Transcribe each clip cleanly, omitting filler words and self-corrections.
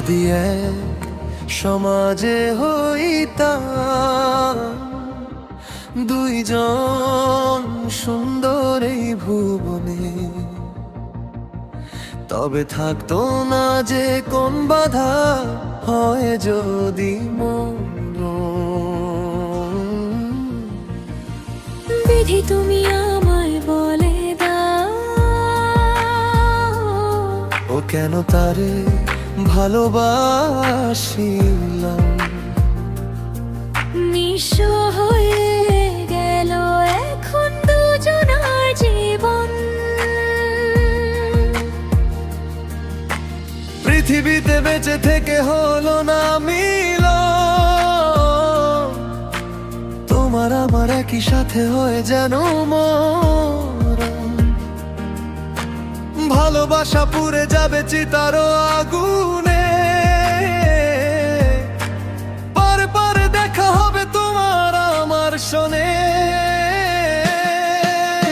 যদি এক সমাজে হইতাম দুইজন সুন্দর এই ভুবনে, তবে থাকতো না যে কোন বাধা হয় যদি বিধি তুমি আমায় বলে দাও, ও কেন তারে ভালোবাসিলাম। নিঃস্ব হয়ে গেল এখন দুজনার জীবন। পৃথিবীতে বেঁচে থেকে হলো না মিল, তোমার আমার একই সাথে হয়ে যেন মরণ। ভালোবাসা পুড়ে যাবে চিতারও আগুনে, পারে পারে দেখা হবে তোমার আমার শোনে।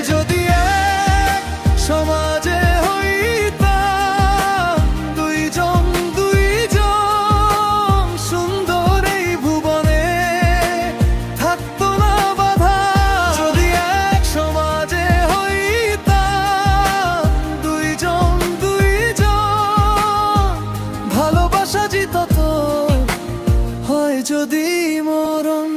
যদি এক সমাজে হইতাম দুইজন দুইজন সুন্দর এই ভুবনে, থাকতো না বাধা। যদি এক সমাজে হইতাম দুইজন দুইজন, ভালোবাসা জিতত হয় যদি মরণ।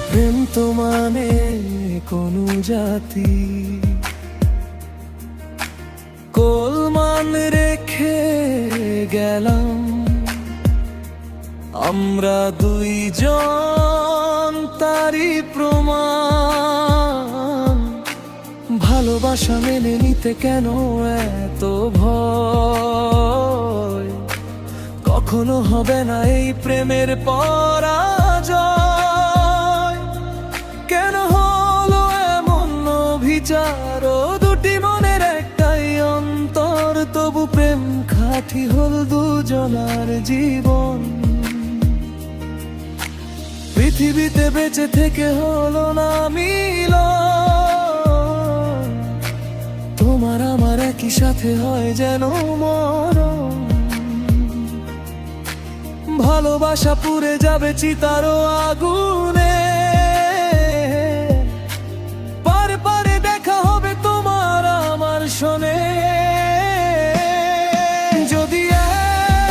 প্রেম তো মানে কোন জাতি, কোলমান রেখে গেলাম আমরা দুইজন, তারই প্রমাণ। ভালোবাসা মেনে নিতে কেন এত ভয়, কখনো হবে না এই প্রেমের পরাজয়। কেন হলো এমন অভিচার, দুটি মনের একটাই অন্তর, তবু প্রেম খাঁটি হল দুজনার জীবন। পৃথিবীতে বেঁচে থেকে হলো না মিল, তোমার আমার একই সাথে হয় যেন মরণ। ভালোবাসা পুড়ে যাবে চিতারও আগুনে, পারে পারে দেখা হবে তোমার আমার শোনে। যদি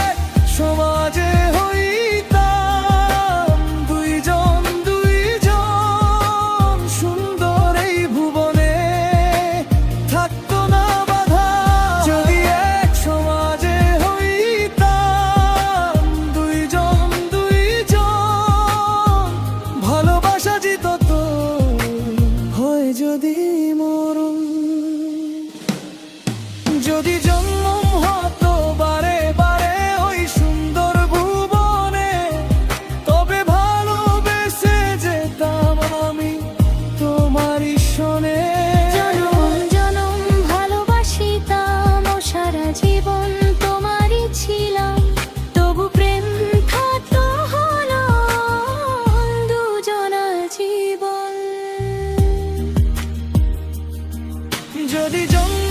এক সমাজে হইতাম দুইজন দুইজন সুন্দর এই ভুবনে, থাকতো না বাধা। যদি এক সমাজে হইতাম দুইজন দুইজন, ভালোবাসা জিতত হয় যদি মরণ। যদি জন্ম হতো বারে বারে ওই সুন্দর ভুবনে, তবে ভালোবেসে যেতাম আমি তোমারই শোনে। জনম জনম ভালোবাসিতাম, ও সারা জীবন তোমারই ছিলাম, তবু প্রেম থাকতো হলো দুজনার জীবন। যদি জন্ম